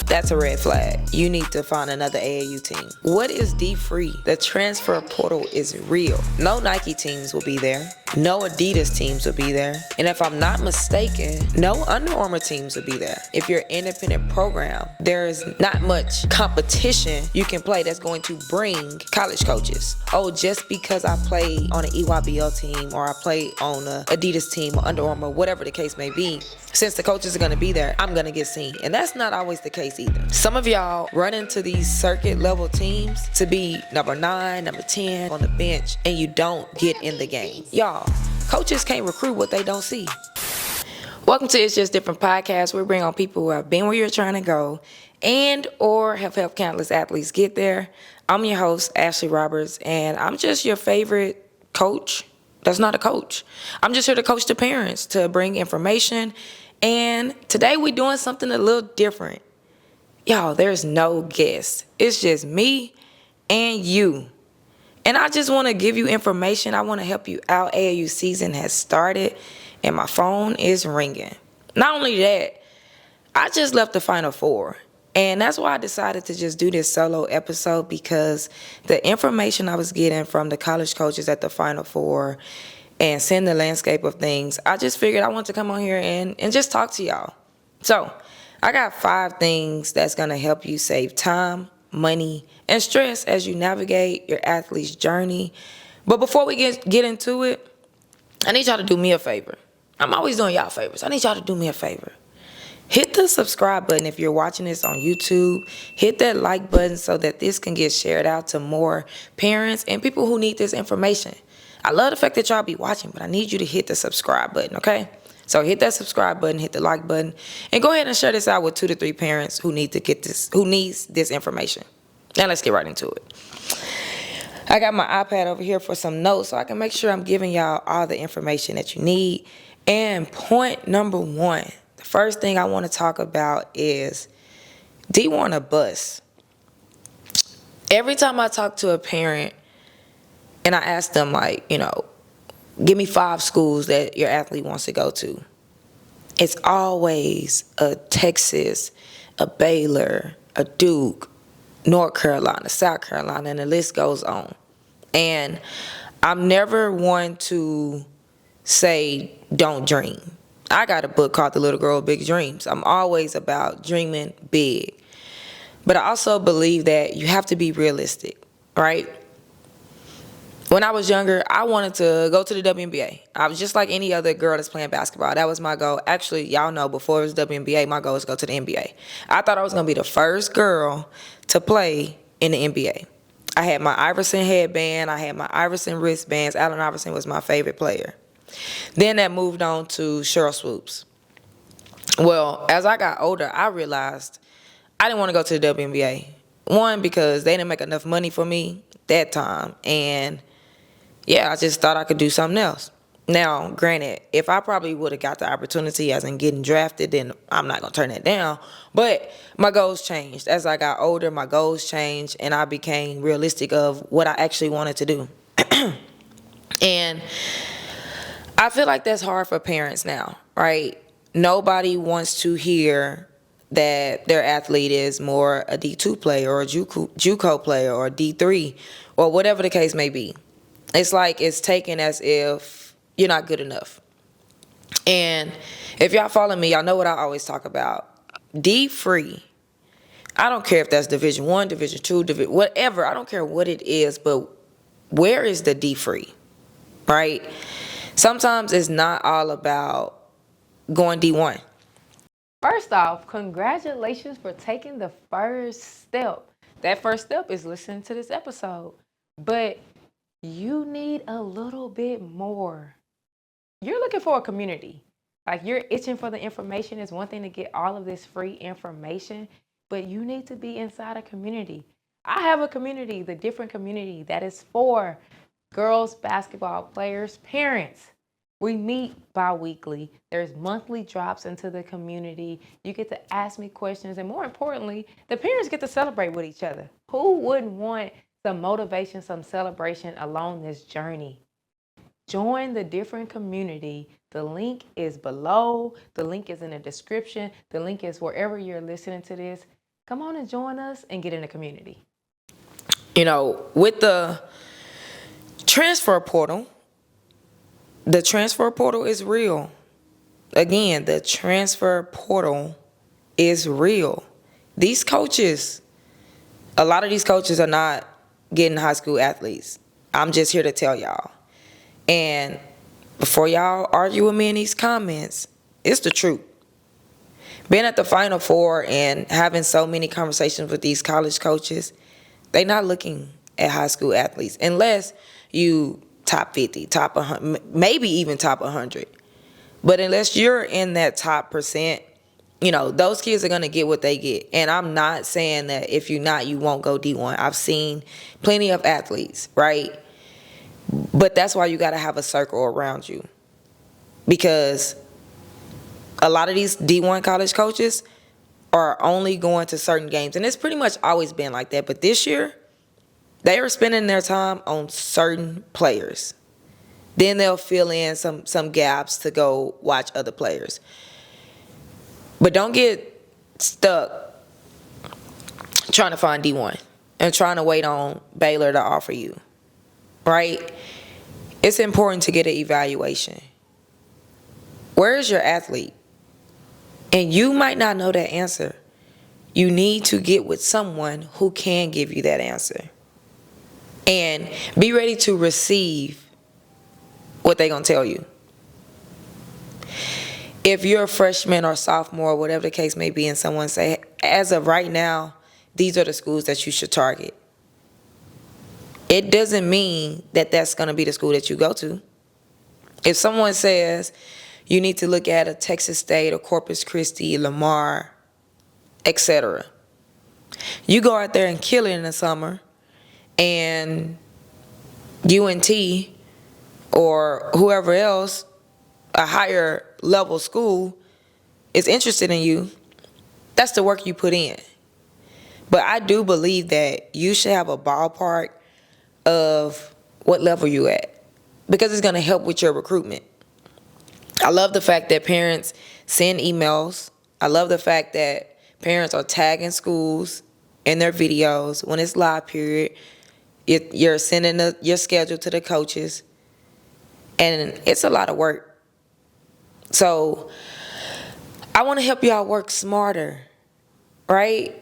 That's a red flag. You need to find another AAU team. What is D-free? The transfer portal is real. No Nike teams will be there. No Adidas teams will be there. And if I'm not mistaken, no Under Armour teams will be there. If you're an independent program, there's not much competition you can play that's going to bring college coaches. Oh, just because I play on an EYBL team or I play on an Adidas team or Under Armour, whatever the case may be, since the coaches are going to be there, I'm going to get seen. And that's not always the case either. Some of y'all run into these circuit level teams to be number 9, number 10 on the bench, and you don't get in the game. Y'all, coaches can't recruit what they don't see. Welcome to It's Just Different podcast. We bring on people who have been where you're trying to go and or have helped countless athletes get there. I'm your host, Ashley Roberts, and I'm just your favorite coach. That's not a coach. I'm just here to coach the parents, to bring information. And today we're doing something a little different. Y'all, there's no guest. It's just me and you. And I just want to give you information. I want to help you out. AAU season has started and my phone is ringing. Not only that, I just left the Final Four. And that's why I decided to just do this solo episode, because the information I was getting from the college coaches at the Final Four and seeing the landscape of things, I just figured I want to come on here and just talk to y'all. So I got 5 things that's going to help you save time, money, and stress as you navigate your athlete's journey. But before we get into it, I need y'all to do me a favor. I'm always doing y'all favors. I need y'all to do me a favor. Hit the subscribe button if you're watching this on YouTube. Hit that like button so that this can get shared out to more parents and people who need this information. I love the fact that y'all be watching, but I need you to hit the subscribe button, okay? So hit that subscribe button, hit the like button, and go ahead and share this out with 2 to 3 parents who need to get this, who needs this information. Now let's get right into it. I got my iPad over here for some notes so I can make sure I'm giving y'all all the information that you need. And point number 1, the first thing I want to talk about is D1 or bust. Every time I talk to a parent and I ask them, like, give me 5 schools that your athlete wants to go to, it's always a Texas, a Baylor, a Duke, North Carolina, South Carolina, and the list goes on. And I'm never one to say don't dream. I got a book called The Little Girl with Big Dreams. I'm always about dreaming big. But I also believe that you have to be realistic, right? When I was younger, I wanted to go to the WNBA. I was just like any other girl that's playing basketball. That was my goal. Actually, y'all know, before it was WNBA, my goal was to go to the NBA. I thought I was going to be the first girl to play in the NBA. I had my Iverson headband. I had my Iverson wristbands. Allen Iverson was my favorite player. Then that moved on to Sheryl Swoops. Well, as I got older, I realized I didn't want to go to the WNBA. One, because they didn't make enough money for me that time. And yeah, I just thought I could do something else. Now, granted, if I probably would have got the opportunity as in getting drafted, then I'm not going to turn that down. But my goals changed. As I got older, my goals changed, and I became realistic of what I actually wanted to do. And I feel like that's hard for parents now, right? Nobody wants to hear that their athlete is more a D2 player or a JUCO player or a D3 or whatever the case may be. It's like it's taken as if you're not good enough. And if y'all follow me, y'all know what I always talk about. D-free. I don't care if that's Division 1, Division 2, whatever. I don't care what it is, but where is the D-free, right? Sometimes it's not all about going D1. First off, congratulations for taking the first step. That first step is listening to this episode. But you need a little bit more. You're looking for a community. Like, you're itching for the information. It's one thing to get all of this free information, but you need to be inside a community. I have a community, the different community that is for girls basketball players, parents. We meet bi-weekly. There's monthly drops into the community. You get to ask me questions. And more importantly, the parents get to celebrate with each other. Who wouldn't want some motivation, some celebration along this journey? Join the different community. The link is below. The link is in the description. The link is wherever you're listening to this. Come on and join us and get in the community. With the transfer portal, the transfer portal is real. Again, the transfer portal is real. These coaches, a lot of these coaches are not getting high school athletes. I'm just here to tell y'all. And before y'all argue with me in these comments, it's the truth. Being at the Final Four and having so many conversations with these college coaches, they're not looking at high school athletes unless you top 50, top 100, maybe even top 100. But unless you're in that top percent, those kids are going to get what they get. And I'm not saying that if you're not, you won't go D1. I've seen plenty of athletes, right? But that's why you got to have a circle around you. Because a lot of these D1 college coaches are only going to certain games. And it's pretty much always been like that. But this year, they are spending their time on certain players. Then they'll fill in some gaps to go watch other players. But don't get stuck trying to find D1 and trying to wait on Baylor to offer you, right? It's important to get an evaluation. Where is your athlete? And you might not know that answer. You need to get with someone who can give you that answer. And be ready to receive what they're going to tell you. If you're a freshman or sophomore, whatever the case may be, and someone say, as of right now, these are the schools that you should target. It doesn't mean that that's going to be the school that you go to. If someone says you need to look at a Texas State or Corpus Christi, Lamar, etc., you go out there and kill it in the summer, and UNT or whoever else, a higher level school, is interested in you, that's the work you put in. But I do believe that you should have a ballpark of what level you at, because it's going to help with your recruitment. I love the fact that parents send emails. I love the fact that parents are tagging schools in their videos when it's live period. You're sending your schedule to the coaches, and it's a lot of work. So I want to help y'all work smarter, right?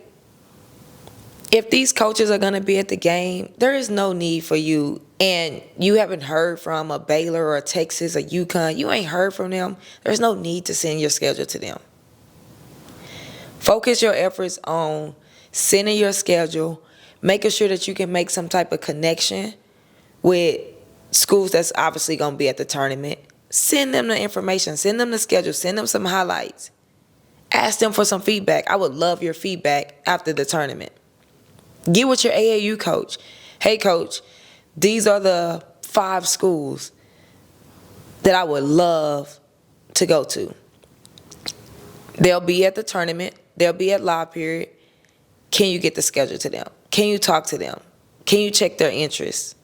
If these coaches are going to be at the game, there is no need for you, and you haven't heard from a Baylor or a Texas or UConn, you ain't heard from them, there's no need to send your schedule to them. Focus your efforts on sending your schedule, making sure that you can make some type of connection with schools that's obviously going to be at the tournament. Send them the information, send them the schedule, send them some highlights. Ask them for some feedback. I would love your feedback after the tournament. Get with your AAU coach. Hey, coach, these are the 5 schools that I would love to go to. They'll be at the tournament. They'll be at live period. Can you get the schedule to them? Can you talk to them? Can you check their interests?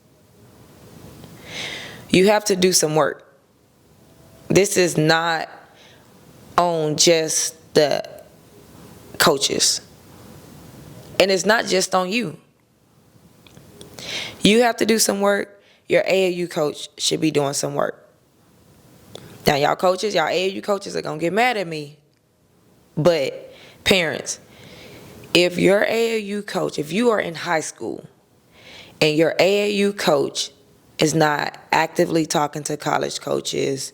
You have to do some work. This is not on just the coaches. And it's not just on you. You have to do some work. Your AAU coach should be doing some work. Now, y'all AAU coaches are going to get mad at me. But parents, if your AAU coach, if you are in high school and your AAU coach is not actively talking to college coaches,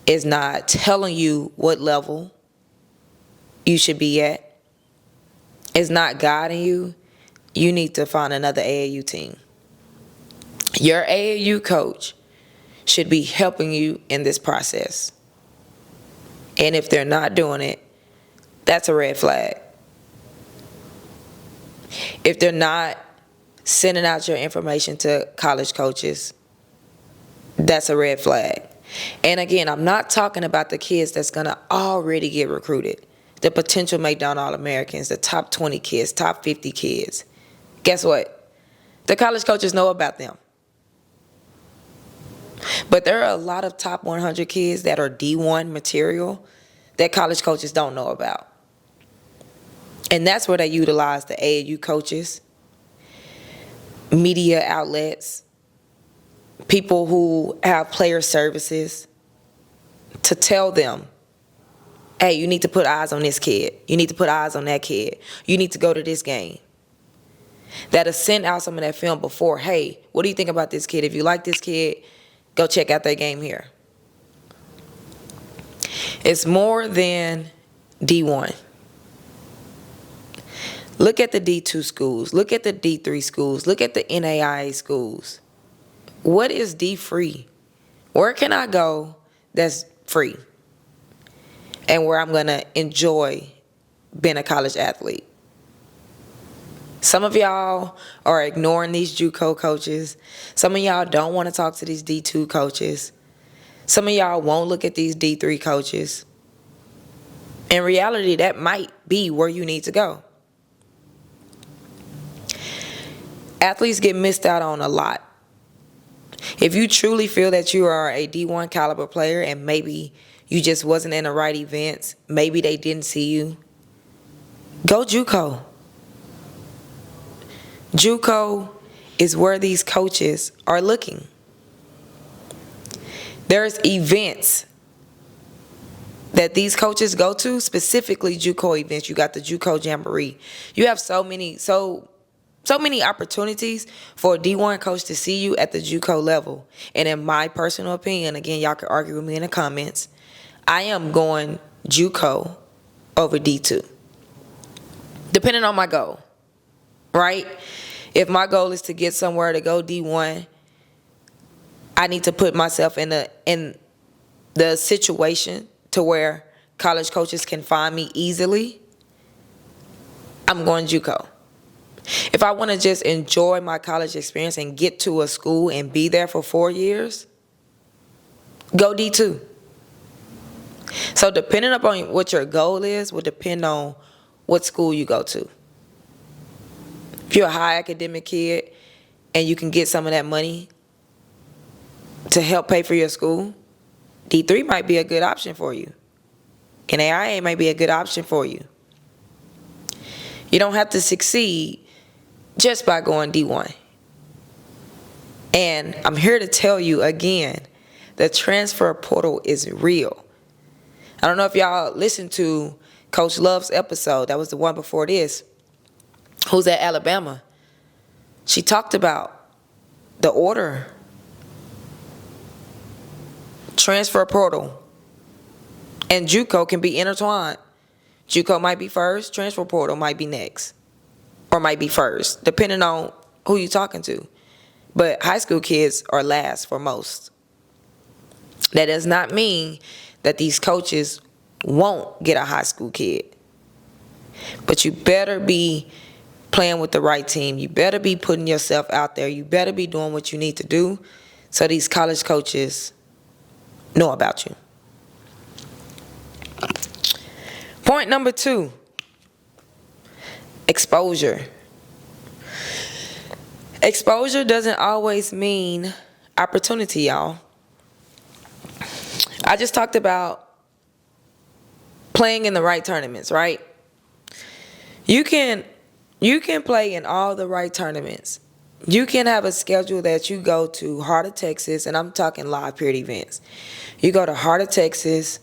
is not telling you what level you should be at, is not guiding you, you need to find another AAU team. Your AAU coach should be helping you in this process. And if they're not doing it, that's a red flag. If they're not sending out your information to college coaches, that's a red flag. And again, I'm not talking about the kids that's going to already get recruited. The potential McDonald's All-Americans, the top 20 kids, top 50 kids. Guess what? The college coaches know about them. But there are a lot of top 100 kids that are D1 material that college coaches don't know about. And that's where they utilize the AAU coaches, media outlets, people who have player services to tell them, hey, you need to put eyes on this kid. You need to put eyes on that kid. You need to go to this game. That'll send out some of that film before, hey, what do you think about this kid? If you like this kid, go check out that game here. It's more than D1. Look at the D2 schools. Look at the D3 schools. Look at the NAIA schools. What is D-free? Where can I go that's free and where I'm going to enjoy being a college athlete? Some of y'all are ignoring these JUCO coaches. Some of y'all don't want to talk to these D2 coaches. Some of y'all won't look at these D3 coaches. In reality, that might be where you need to go. Athletes get missed out on a lot. If you truly feel that you are a D1 caliber player and maybe you just wasn't in the right events, maybe they didn't see you, go JUCO. JUCO is where these coaches are looking. There's events that these coaches go to, specifically JUCO events. You got the JUCO Jamboree. You have so many opportunities for a D1 coach to see you at the JUCO level. And in my personal opinion, again, y'all can argue with me in the comments, I am going JUCO over D2, depending on my goal, right? If my goal is to get somewhere to go D1, I need to put myself in the situation to where college coaches can find me easily. I'm going JUCO. If I want to just enjoy my college experience and get to a school and be there for 4 years, go D2. So depending upon what your goal is will depend on what school you go to. If you're a high academic kid and you can get some of that money to help pay for your school, D3 might be a good option for you. NAIA might be a good option for you. You don't have to succeed just by going D1. And I'm here to tell you again, the transfer portal is real. I don't know if y'all listened to Coach Love's episode. That was the one before this. Who's at Alabama? She talked about the order. Transfer portal and JUCO can be intertwined. JUCO might be first, transfer portal might be next, or might be first, depending on who you're talking to. But high school kids are last for most. That does not mean that these coaches won't get a high school kid. But you better be playing with the right team. You better be putting yourself out there. You better be doing what you need to do so these college coaches know about you. Point number 2, exposure. Exposure doesn't always mean opportunity, y'all. I just talked about playing in the right tournaments, right? You can play in all the right tournaments. You can have a schedule that you go to Heart of Texas, and I'm talking live period events. You go to Heart of Texas,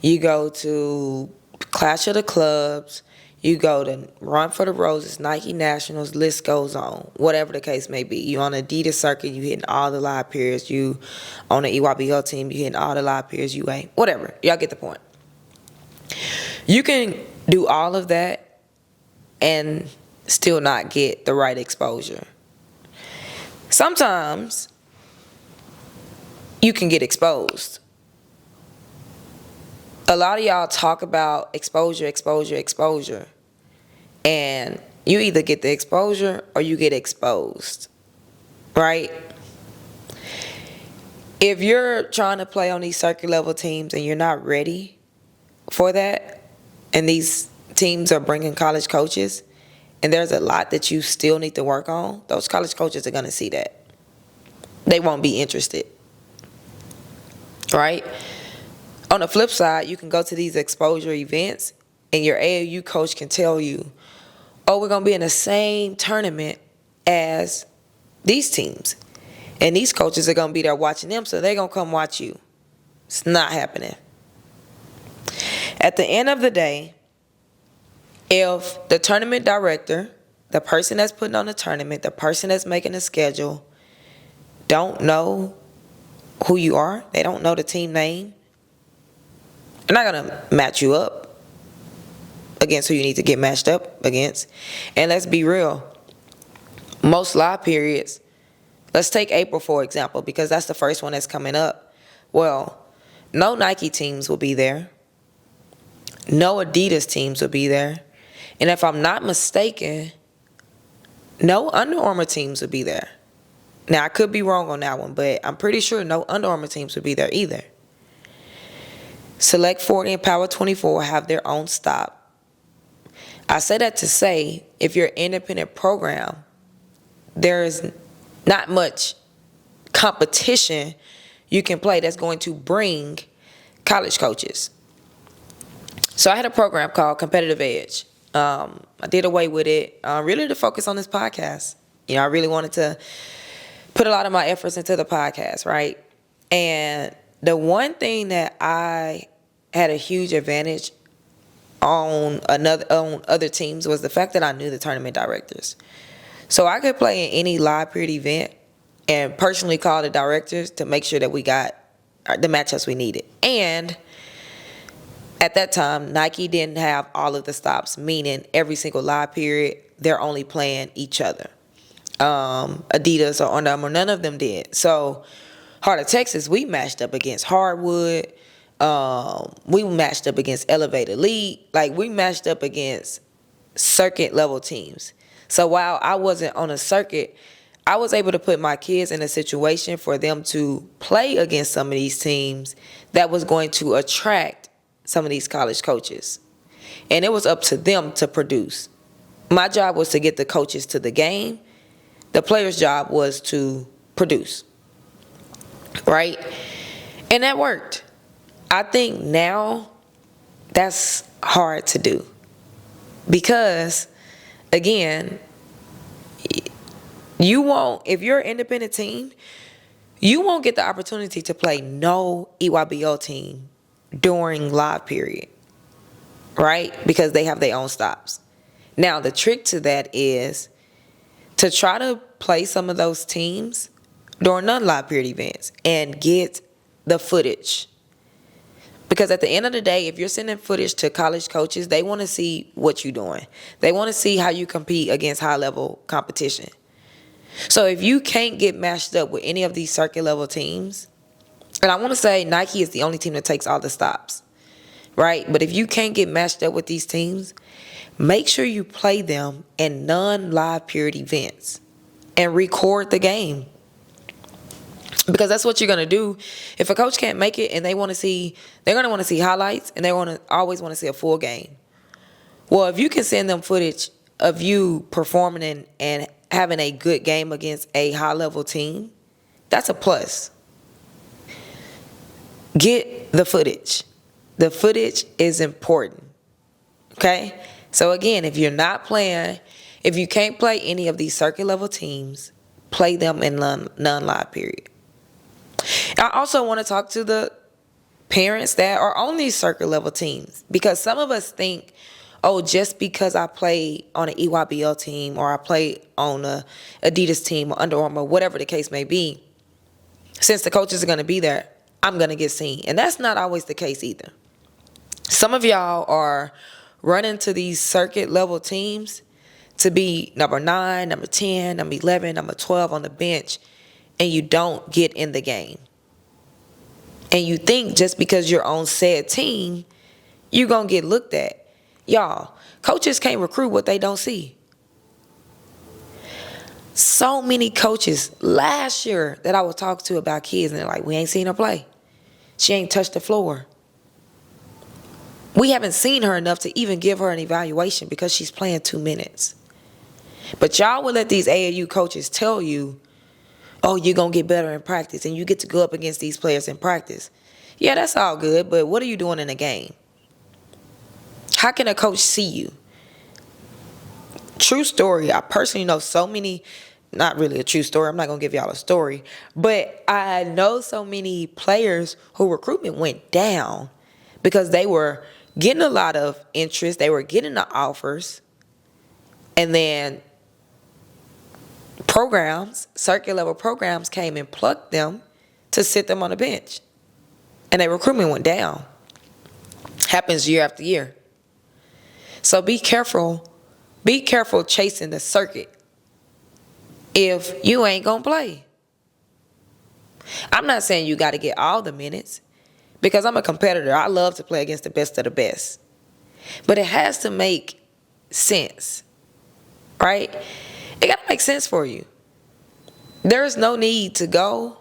you go to Clash of the Clubs, you go to Run for the Roses, Nike Nationals, list goes on, whatever the case may be. You on Adidas circuit, you hitting all the live periods. You on the EYBL team, you hitting all the live periods. You ain't, whatever. Y'all get the point. You can do all of that and still not get the right exposure. Sometimes you can get exposed. A lot of y'all talk about exposure, and you either get the exposure or you get exposed, right? If you're trying to play on these circuit level teams and you're not ready for that, and these teams are bringing college coaches, and there's a lot that you still need to work on, those college coaches are going to see that. They won't be interested, right? On the flip side, you can go to these exposure events and your AAU coach can tell you, oh, we're going to be in the same tournament as these teams. And these coaches are going to be there watching them, so they're going to come watch you. It's not happening. At the end of the day, if the tournament director, the person that's putting on the tournament, the person that's making the schedule, don't know who you are, they don't know the team name, they're not going to match you up against who you need to get matched up against. And let's be real, most live periods, let's take April for example, because that's the first one that's coming up. Well, no Nike teams will be there. No Adidas teams will be there. And if I'm not mistaken, no Under Armour teams will be there. Now, I could be wrong on that one, but I'm pretty sure no Under Armour teams will be there either. Select 40 and Power 24 will have their own stop. I say that to say, if you're an independent program, there is not much competition you can play that's going to bring college coaches. So I had a program called Competitive Edge. I did away with it really to focus on this podcast. You know, I really wanted to put a lot of my efforts into the podcast, right? And the one thing that I had a huge advantage on other teams was the fact that I knew the tournament directors. So I could play in any live period event and personally call the directors to make sure that we got the matchups we needed. And at that time, Nike didn't have all of the stops, meaning every single live period, they're only playing each other. Adidas or Under Armour, none of them did. So Heart of Texas, we matched up against Hardwood. We matched up against Elevate Elite. Like, we matched up against circuit level teams. So while I wasn't on a circuit, I was able to put my kids in a situation for them to play against some of these teams that was going to attract some of these college coaches. And it was up to them to produce. My job was to get the coaches to the game. The player's job was to produce. Right? And that worked. I think now that's hard to do. Because, again, you won't, if you're an independent team, you won't get the opportunity to play no EYBL team during live period, right? Because they have their own stops. Now, the trick to that is to try to play some of those teams during non-live period events and get the footage. Because at the end of the day, if you're sending footage to college coaches, they want to see what you're doing. They want to see how you compete against high-level competition. So if you can't get matched up with any of these circuit level teams, and I want to say Nike is the only team that takes all the stops, right? But if you can't get matched up with these teams, make sure you play them in non-live period events and record the game. Because that's what you're going to do. If a coach can't make it and they want to see, they're going to want to see highlights and they always want to see a full game. Well, if you can send them footage of you performing and having a good game against a high-level team, that's a plus. Get the footage. The footage is important. Okay? So again, if you're not playing, if you can't play any of these circuit level teams, play them in non-live period. I also want to talk to the parents that are on these circuit level teams, because some of us think, oh, just because I play on an EYBL team or I play on a Adidas team or Under Armour, whatever the case may be, since the coaches are going to be there, I'm going to get seen. And that's not always the case either. Some of y'all are running to these circuit level teams to be number 9, number 10, number 11, number 12 on the bench, and you don't get in the game. And you think just because you're on said team, you're going to get looked at. Y'all, coaches can't recruit what they don't see. So many coaches last year that I was talking to about kids, and they're like, we ain't seen her play. She ain't touched the floor. We haven't seen her enough to even give her an evaluation because she's playing 2 minutes. But y'all will let these AAU coaches tell you, oh, you're going to get better in practice and you get to go up against these players in practice. Yeah, that's all good, but what are you doing in the game? How can a coach see you? True story. I personally know so many, not really a true story. I'm not going to give y'all a story. But I know so many players who recruitment went down because they were getting a lot of interest. They were getting the offers. And then programs, circuit level programs came and plucked them to sit them on the bench. And their recruitment went down. Happens year after year. So be careful. Be careful chasing the circuit if you ain't going to play. I'm not saying you got to get all the minutes because I'm a competitor. I love to play against the best of the best. But it has to make sense, right? It got to make sense for you. There's no need to go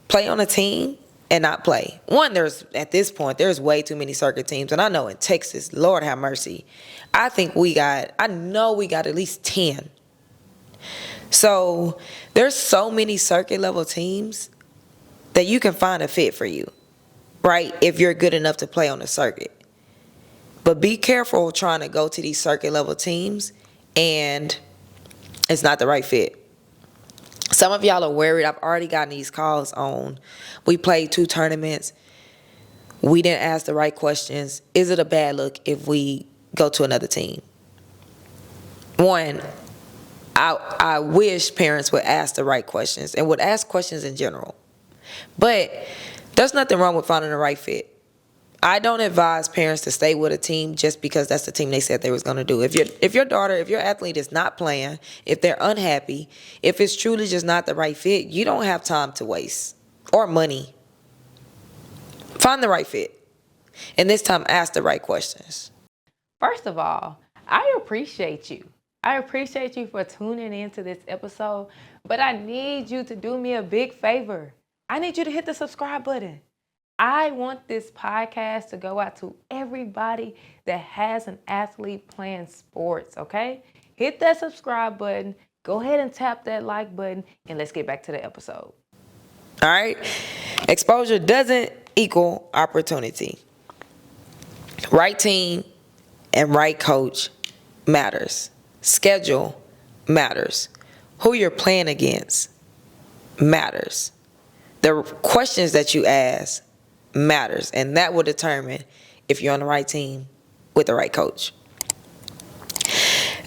play on a team and not play. One, at this point, there's way too many circuit teams. And I know in Texas, Lord have mercy, I know we got at least 10. So there's so many circuit level teams that you can find a fit for you, right? If you're good enough to play on the circuit. But be careful trying to go to these circuit level teams and it's not the right fit. Some of y'all are worried. I've already gotten these calls on. We played 2 tournaments. We didn't ask the right questions. Is it a bad look if we go to another team? One, I wish parents would ask the right questions and would ask questions in general. But there's nothing wrong with finding the right fit. I don't advise parents to stay with a team just because that's the team they said they was going to do. If your athlete is not playing, if they're unhappy, if it's truly just not the right fit, you don't have time to waste or money. Find the right fit. And this time, ask the right questions. First of all, I appreciate you. I appreciate you for tuning into this episode, but I need you to do me a big favor. I need you to hit the subscribe button. I want this podcast to go out to everybody that has an athlete playing sports, okay? Hit that subscribe button, go ahead and tap that like button, and let's get back to the episode. All right? Exposure doesn't equal opportunity. Right team and right coach matters. Schedule matters. Who you're playing against matters. The questions that you ask matters, and that will determine if you're on the right team with the right coach.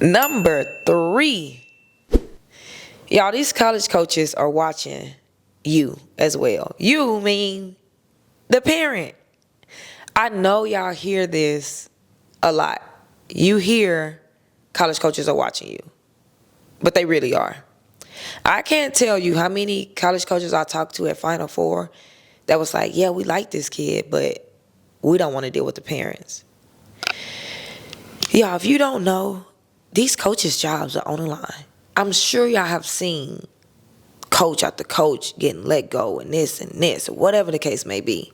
Number 3, y'all, these college coaches are watching you as well. You mean the parent. I know y'all hear this a lot. You hear college coaches are watching you, but they really are. I can't tell you how many college coaches I talked to at Final Four that was like, yeah, we like this kid, but we don't want to deal with the parents. Y'all, if you don't know, these coaches' jobs are on the line. I'm sure y'all have seen coach after coach getting let go and this, or whatever the case may be.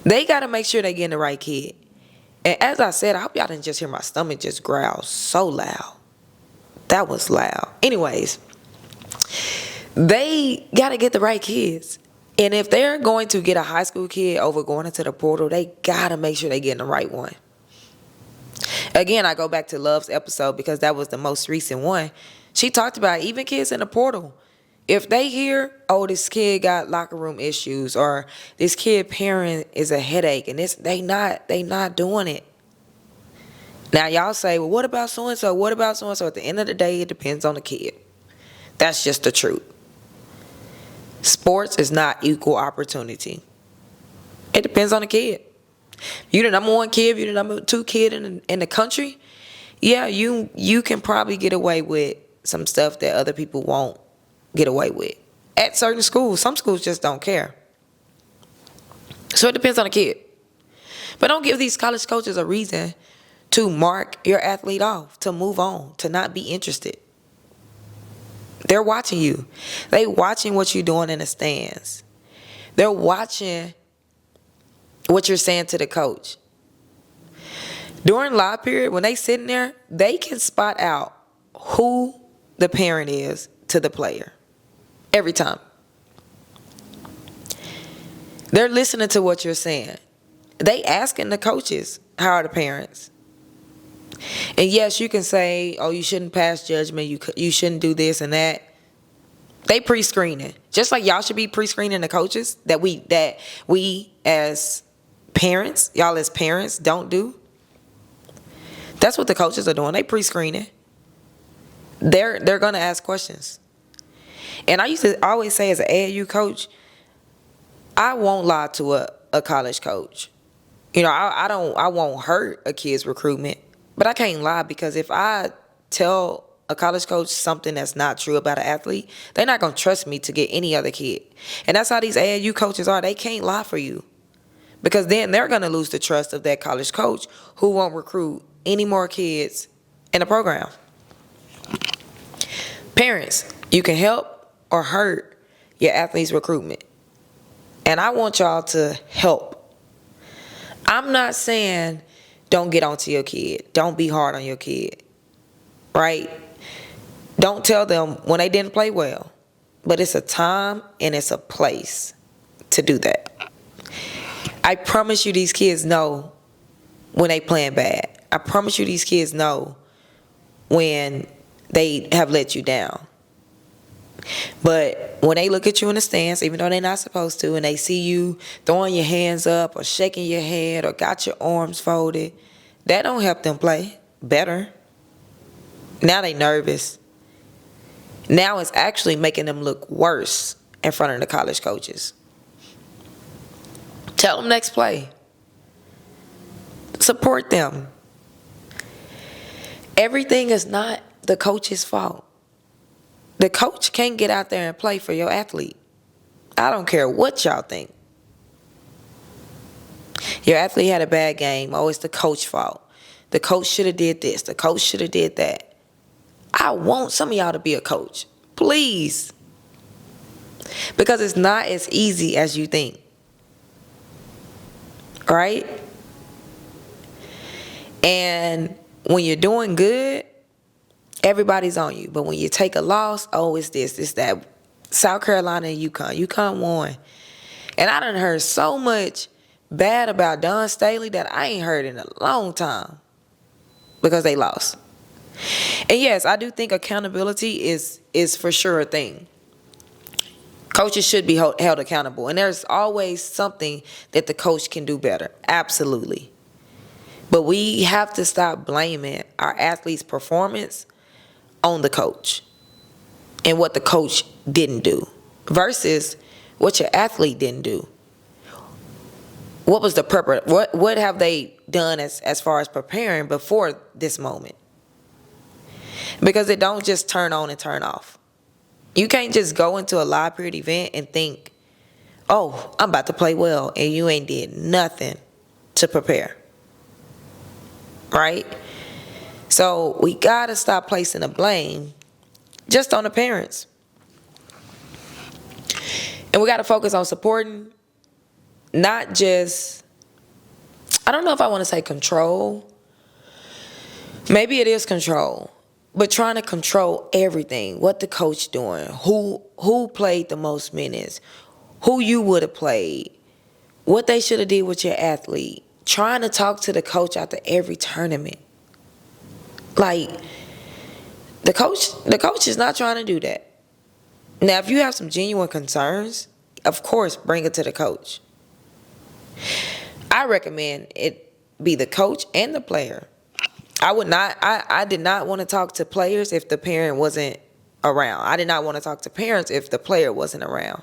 They got to make sure they getting the right kid. And as I said, I hope y'all didn't just hear my stomach just growl so loud. That was loud. Anyways, they got to get the right kids. And if they're going to get a high school kid over going into the portal, they got to make sure they're getting the right one. Again, I go back to Love's episode because that was the most recent one. She talked about even kids in the portal. If they hear, oh, this kid got locker room issues or this kid parent is a headache and they not doing it. Now y'all say, well, what about so-and-so? What about so-and-so? At the end of the day, it depends on the kid. That's just the truth. Sports is not equal opportunity. It depends on the kid. You the number 1 kid, you the number 2 kid in the country. Yeah, you can probably get away with some stuff that other people won't get away with. At certain schools, some schools just don't care. So it depends on the kid. But don't give these college coaches a reason to mark your athlete off, to move on, to not be interested. They're watching you. They watching what you're doing in the stands. They're watching what you're saying to the coach. During live period, when they sitting there, they can spot out who the parent is to the player. Every time. They're listening to what you're saying. They asking the coaches, how are the parents? And yes, you can say, oh, you shouldn't pass judgment. You shouldn't do this and that. They pre-screening. Just like y'all should be pre-screening the coaches that we as parents, y'all as parents don't do. That's what the coaches are doing. They pre-screening. They're going to ask questions. And I used to always say as an AAU coach, I won't lie to a college coach. You know, I won't hurt a kid's recruitment, but I can't lie, because if I tell a college coach something that's not true about an athlete, they're not going to trust me to get any other kid. And that's how these AAU coaches are. They can't lie for you, because then they're going to lose the trust of that college coach who won't recruit any more kids in the program. Parents, you can help or hurt your athlete's recruitment. And I want y'all to help. I'm not saying don't get onto your kid. Don't be hard on your kid, right? Don't tell them when they didn't play well. But it's a time and it's a place to do that. I promise you these kids know when they playing bad. I promise you these kids know when they have let you down. But when they look at you in the stands, even though they're not supposed to, and they see you throwing your hands up or shaking your head or got your arms folded, that don't help them play better. Now they nervous. Now it's actually making them look worse in front of the college coaches. Tell them next play. Support them. Everything is not the coach's fault. The coach can't get out there and play for your athlete. I don't care what y'all think. Your athlete had a bad game. Oh, it's the coach's fault. The coach should have did this. The coach should have did that. I want some of y'all to be a coach. Please. Because it's not as easy as you think. Right? And when you're doing good, everybody's on you. But when you take a loss, oh, it's this, it's that. South Carolina and UConn won. And I done heard so much bad about Don Staley that I ain't heard in a long time, because they lost. And yes, I do think accountability is for sure a thing. Coaches should be held accountable. And there's always something that the coach can do better. Absolutely. But we have to stop blaming our athletes' performance on the coach and what the coach didn't do versus what your athlete didn't do. What was the purpose? What have they done as far as preparing before this moment? Because it don't just turn on and turn off. You can't just go into a live period event and think, oh, I'm about to play well, and you ain't did nothing to prepare. Right? So we got to stop placing the blame just on the parents. And we got to focus on supporting, not just, I don't know if I want to say control. Maybe it is control. But trying to control everything. What the coach doing. Who played the most minutes. Who you would have played. What they should have did with your athlete. Trying to talk to the coach after every tournament. Like, the coach is not trying to do that. Now, if you have some genuine concerns, of course, bring it to the coach. I recommend it be the coach and the player. I did not want to talk to players if the parent wasn't around. I did not want to talk to parents if the player wasn't around.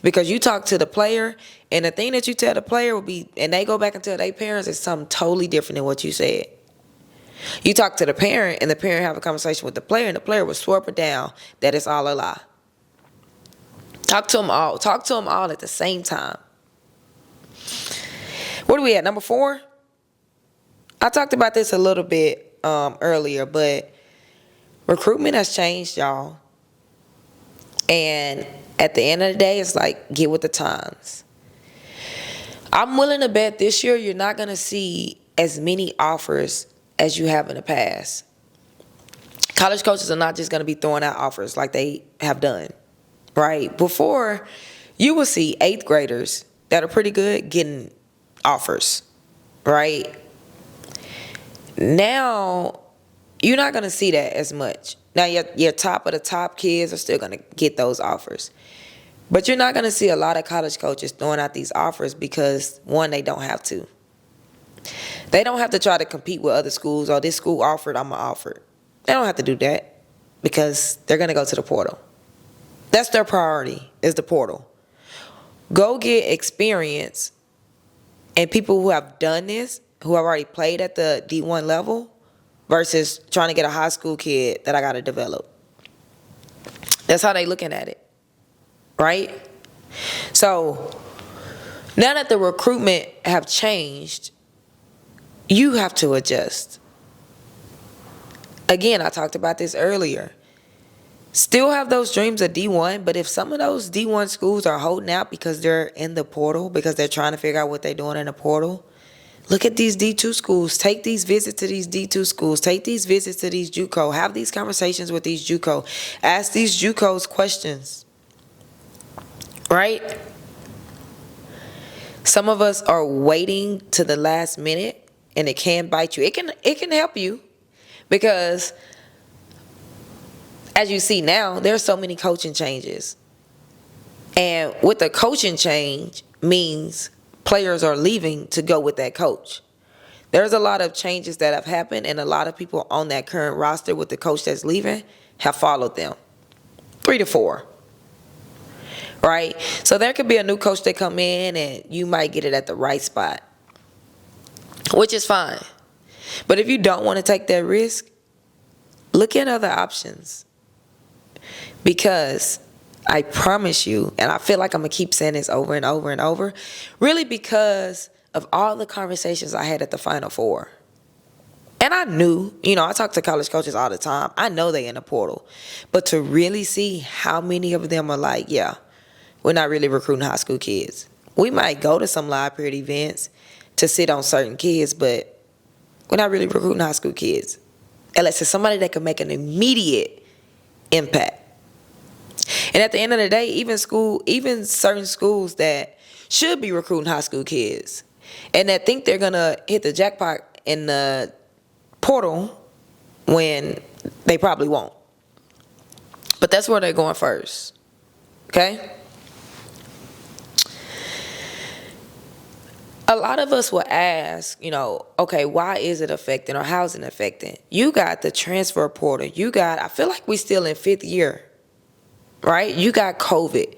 Because you talk to the player, and the thing that you tell the player will be, and they go back and tell their parents, is something totally different than what you said. You talk to the parent, and the parent have a conversation with the player, and the player will swerve it down that it's all a lie. Talk to them all. Talk to them all at the same time. What are we at, number 4? I talked about this a little bit earlier, but recruitment has changed, y'all. And at the end of the day, it's like, get with the times. I'm willing to bet this year you're not going to see as many offers as you have in the past. College coaches are not just going to be throwing out offers like they have done, right? Before, you will see 8th graders that are pretty good getting offers, right? Now, you're not going to see that as much. Now, your top of the top kids are still going to get those offers. But you're not going to see a lot of college coaches throwing out these offers because, one, they don't have to. They don't have to try to compete with other schools. Oh, this school offered, I'm going to offer it. They don't have to do that because they're going to go to the portal. That's their priority, is the portal. Go get experience and people who have done this, who have already played at the D1 level, versus trying to get a high school kid that I got to develop. That's how they looking at it, right? So now that the recruitment have changed, you have to adjust. Again, I talked about this earlier. Still have those dreams of D1, but if some of those D1 schools are holding out because they're in the portal, because they're trying to figure out what they're doing in the portal, look at these D2 schools. Take these visits to these D2 schools. Take these visits to these JUCO. Have these conversations with these JUCO. Ask these JUCOs questions. Right? Some of us are waiting to the last minute, and it can bite you. It can help you because, as you see now, there's so many coaching changes. And with the coaching change means players are leaving to go with that coach. There's a lot of changes that have happened, and a lot of people on that current roster with the coach that's leaving have followed them. 3 to 4. Right? So there could be a new coach that come in and you might get it at the right spot, which is fine. But if you don't want to take that risk, look at other options. Because I promise you, and I feel like I'm going to keep saying this over and over and over, really because of all the conversations I had at the Final Four. And I knew, I talk to college coaches all the time. I know they in the portal. But to really see how many of them are like, yeah, we're not really recruiting high school kids. We might go to some live period events to sit on certain kids, but we're not really recruiting high school kids. Unless it's somebody that can make an immediate impact. And at the end of the day, even certain schools that should be recruiting high school kids and that think they're going to hit the jackpot in the portal when they probably won't. But that's where they're going first. Okay? A lot of us will ask, okay, why is it affecting or how is it affecting? You got the transfer portal. I feel like we still in 5th year, right? You got COVID.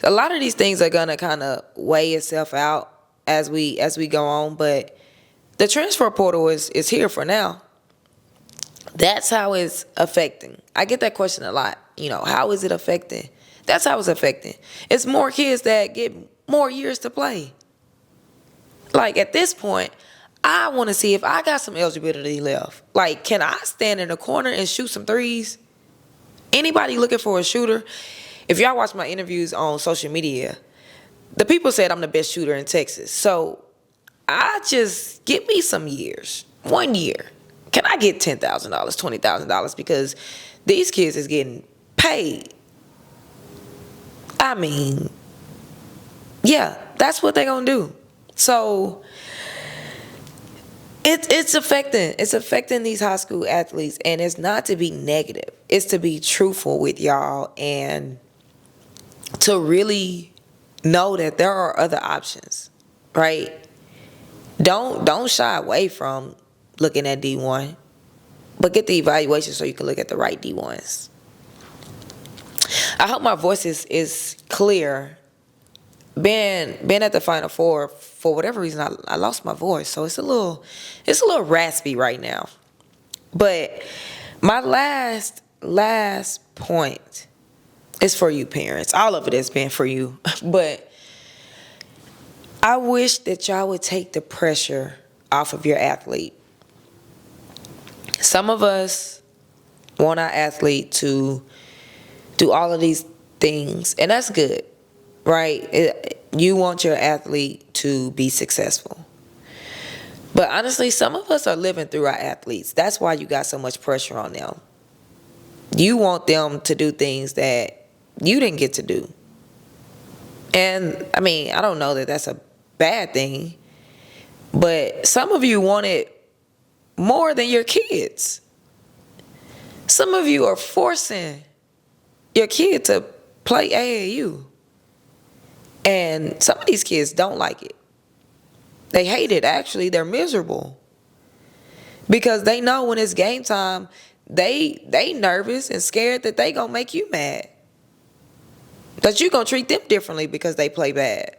A lot of these things are going to kind of weigh itself out as we go on, but the transfer portal is here for now. That's how it's affecting. I get that question a lot. How is it affecting? That's how it's affecting. It's more kids that get more years to play. Like, at this point, I want to see if I got some eligibility left. Like, can I stand in the corner and shoot some threes? Anybody looking for a shooter? If y'all watch my interviews on social media, the people said I'm the best shooter in Texas. So, give me some years. 1 year. Can I get $10,000, $20,000? Because these kids is getting paid. I mean, yeah, that's what they're going to do. So it's affecting these high school athletes, and it's not to be negative. It's to be truthful with y'all and to really know that there are other options, right? Don't shy away from looking at D1, but get the evaluation so you can look at the right D1s. I hope my voice is clear. Being at the Final Four, for whatever reason, I lost my voice, so it's a little raspy right now. But my last point is for you parents. All of it has been for you, but I wish that y'all would take the pressure off of your athlete. Some of us want our athlete to do all of these things, and that's good. Right? You want your athlete to be successful. But honestly, some of us are living through our athletes. That's why you got so much pressure on them. You want them to do things that you didn't get to do. And, I mean, I don't know that that's a bad thing. But some of you want it more than your kids. Some of you are forcing your kid to play AAU. And some of these kids don't like it. They hate it, actually. They're miserable. Because they know when it's game time, they nervous and scared that they gonna make you mad. That you gonna treat them differently because they play bad.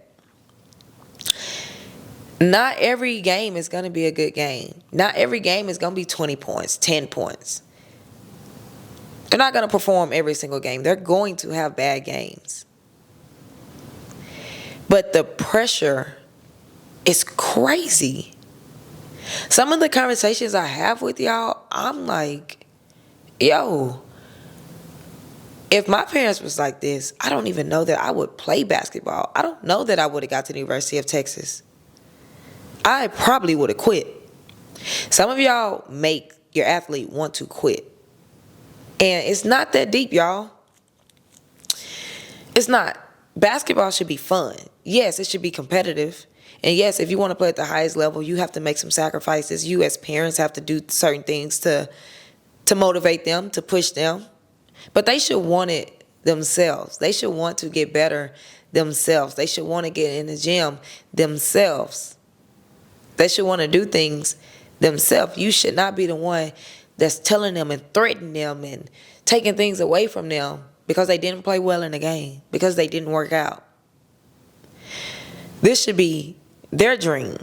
Not every game is gonna be a good game. Not every game is gonna be 20 points, 10 points. They're not gonna perform every single game. They're going to have bad games. But the pressure is crazy. Some of the conversations I have with y'all, I'm like, yo, if my parents was like this, I don't even know that I would play basketball. I don't know that I would have got to the University of Texas. I probably would have quit. Some of y'all make your athlete want to quit. And it's not that deep, y'all. It's not. Basketball should be fun. Yes, it should be competitive. And yes, if you want to play at the highest level, you have to make some sacrifices. You as parents have to do certain things to motivate them, to push them. But they should want it themselves. They should want to get better themselves. They should want to get in the gym themselves. They should want to do things themselves. You should not be the one that's telling them and threatening them and taking things away from them because they didn't play well in the game, because they didn't work out. This should be their dream,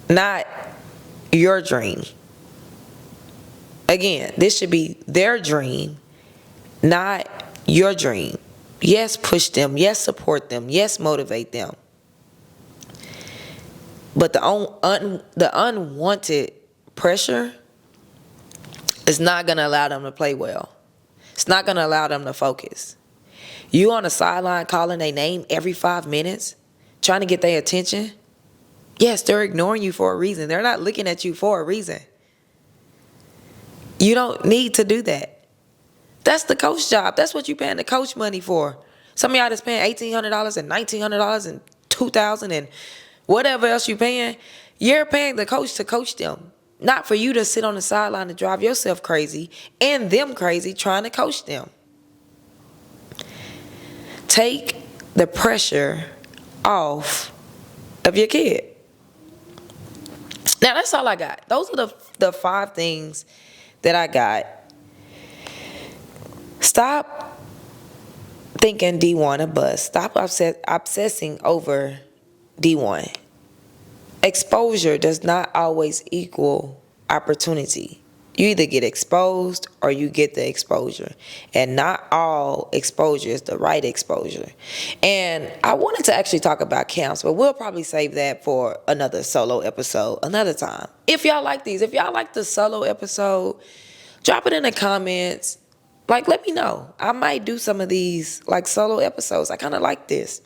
not your dream. Again, this should be their dream, not your dream. Yes, push them. Yes, support them. Yes, motivate them. But the unwanted pressure is not going to allow them to play well. It's not going to allow them to focus. You on the sideline calling their name every 5 minutes, trying to get their attention. Yes, they're ignoring you for a reason. They're not looking at you for a reason. You don't need to do that. That's the coach job. That's what you're paying the coach money for. Some of y'all that's paying $1,800 and $1,900 and $2,000 and whatever else you're paying. You're paying the coach to coach them. Not for you to sit on the sideline and drive yourself crazy and them crazy trying to coach them. Take the pressure off of your kid. Now, that's all I got. Those are the 5 things that I got. Stop thinking D1 a bust. Stop obsessing over D1. Exposure does not always equal opportunity. You either get exposed or you get the exposure. And not all exposure is the right exposure. And I wanted to actually talk about camps, but we'll probably save that for another solo episode another time. If y'all like these, if y'all like the solo episode, drop it in the comments. Like, let me know. I might do some of these like solo episodes. I kind of like this.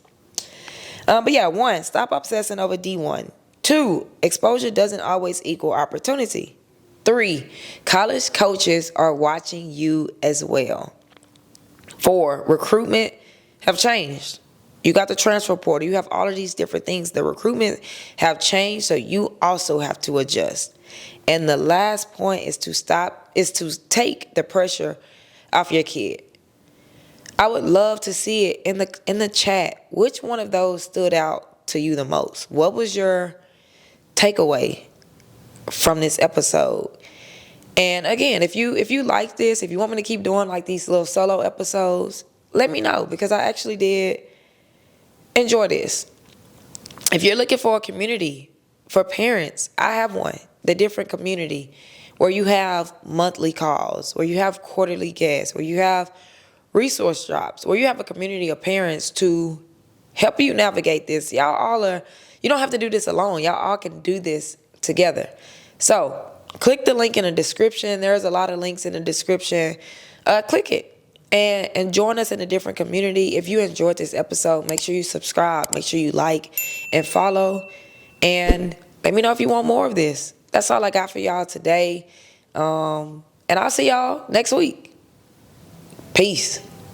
But yeah, 1, stop obsessing over D1. 2, exposure doesn't always equal opportunity. 3, college coaches are watching you as well. 4, recruitment have changed. You got the transfer portal. You have all of these different things. The recruitment have changed, so you also have to adjust. And the last point is to take the pressure off your kid. I would love to see it in the chat. Which one of those stood out to you the most? What was your takeaway from this episode? And again, if you like this, if you want me to keep doing like these little solo episodes, let me know, because I actually did enjoy this. If you're looking for a community for parents, I have one, the different community, where you have monthly calls, where you have quarterly guests, where you have resource drops, where you have a community of parents to help you navigate this. You don't have to do this alone. Y'all all can do this together. So click the link in the description. There's a lot of links in the description. Click it and join us in a different community. If you enjoyed this episode, make sure you subscribe. Make sure you like and follow. And let me know if you want more of this. That's all I got for y'all today. And I'll see y'all next week. Peace.